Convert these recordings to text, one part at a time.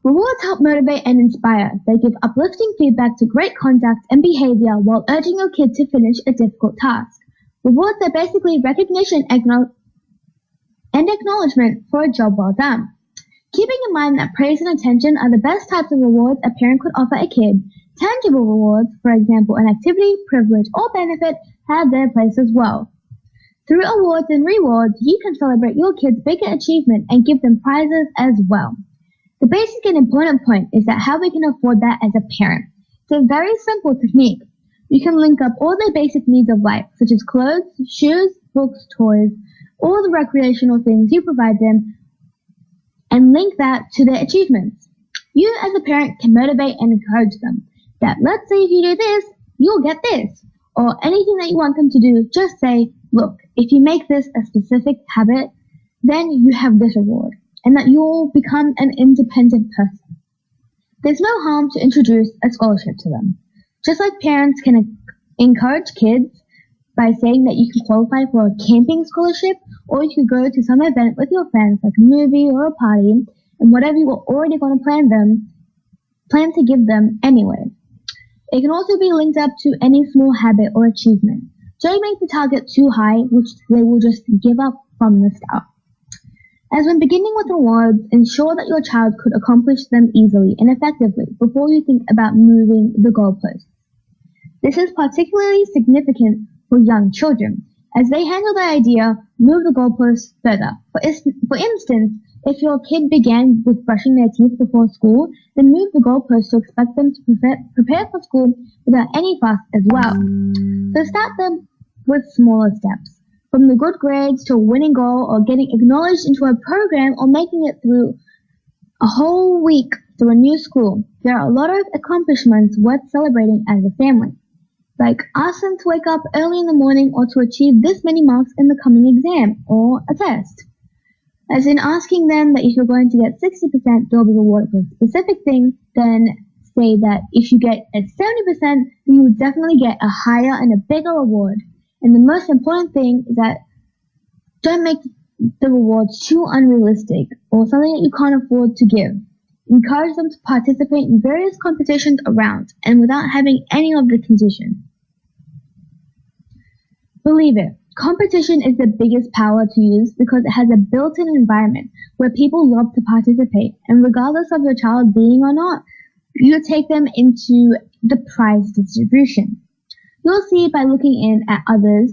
Rewards help motivate and inspire. They give uplifting feedback to great conduct and behavior while urging your kid to finish a difficult task. Rewards are basically recognition and acknowledgement for a job well done. Keeping in mind that praise and attention are the best types of rewards a parent could offer a kid, tangible rewards, for example an activity, privilege, or benefit, have their place as well. Through awards and rewards, you can celebrate your kids' bigger achievement and give them prizes as well. The basic and important point is that how we can afford that as a parent. It's a very simple technique. You can link up all the basic needs of life, such as clothes, shoes, books, toys, all the recreational things you provide them, and link that to their achievements. You as a parent can motivate and encourage them that let's say if you do this, you'll get this. Or anything that you want them to do, just say, look, if you make this a specific habit, then you have this reward, and that you'll become an independent person. There's no harm to introduce a scholarship to them. Just like parents can encourage kids by saying that you can qualify for a camping scholarship, or you could go to some event with your friends, like a movie or a party, and whatever you were already going to plan to give them anyway. It can also be linked up to any small habit or achievement. Don't make the target too high, which they will just give up from the start. As when beginning with rewards, ensure that your child could accomplish them easily and effectively before you think about moving the goalposts. This is particularly significant for young children, as they handle the idea, move the goalposts further. For instance, if your kid began with brushing their teeth before school, then move the goalposts to expect them to prepare for school without any fuss as well. So start them with smaller steps, from the good grades to a winning goal or getting acknowledged into a program or making it through a whole week through a new school. There are a lot of accomplishments worth celebrating as a family. Like ask them to wake up early in the morning or to achieve this many marks in the coming exam or a test. As in asking them that if you're going to get 60%, they'll be rewarded for a specific thing, then say that if you get at 70%, then you will definitely get a higher and a bigger reward. And the most important thing is that don't make the rewards too unrealistic or something that you can't afford to give. Encourage them to participate in various competitions around and without having any of the conditions. Believe it, competition is the biggest power to use because it has a built-in environment where people love to participate, and regardless of your child being or not, you take them into the prize distribution. You'll see by looking in at others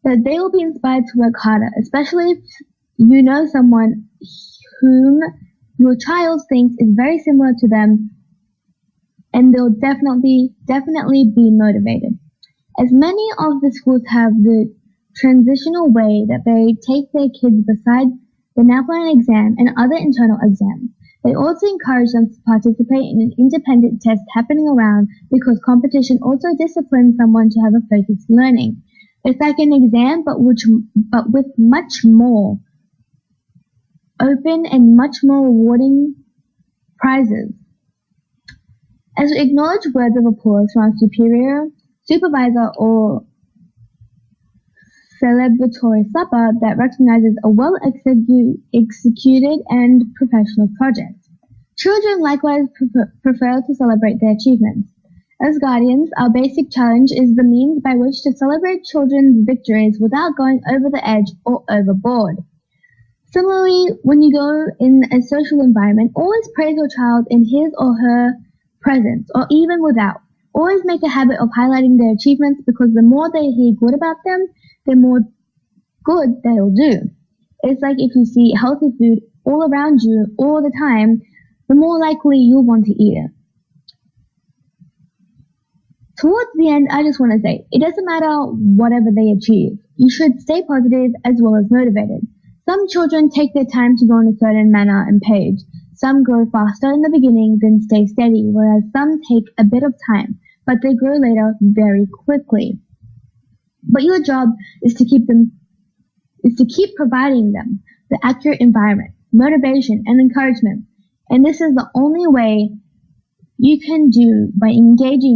that they will be inspired to work harder, especially if you know someone whom your child thinks is very similar to them, and they'll definitely be motivated. As many of the schools have the transitional way that they take their kids besides the NAPLAN exam and other internal exams, they also encourage them to participate in an independent test happening around because competition also disciplines someone to have a focused learning. It's like an exam, but with much more open and much more rewarding prizes. As we acknowledge words of applause from our superior, supervisor, or celebratory supper that recognizes a well-executed and professional project. Children likewise prefer to celebrate their achievements. As guardians, our basic challenge is the means by which to celebrate children's victories without going over the edge or overboard. Similarly, when you go in a social environment, always praise your child in his or her presence, or even without. Always make a habit of highlighting their achievements because the more they hear good about them, the more good they'll do. It's like if you see healthy food all around you all the time, the more likely you'll want to eat it. Towards the end, I just want to say, it doesn't matter whatever they achieve. You should stay positive as well as motivated. Some children take their time to go in a certain manner and page. Some grow faster in the beginning, then stay steady, whereas some take a bit of time, but they grow later very quickly. But your job is to keep providing them the accurate environment, motivation, and encouragement. And this is the only way you can do by engaging with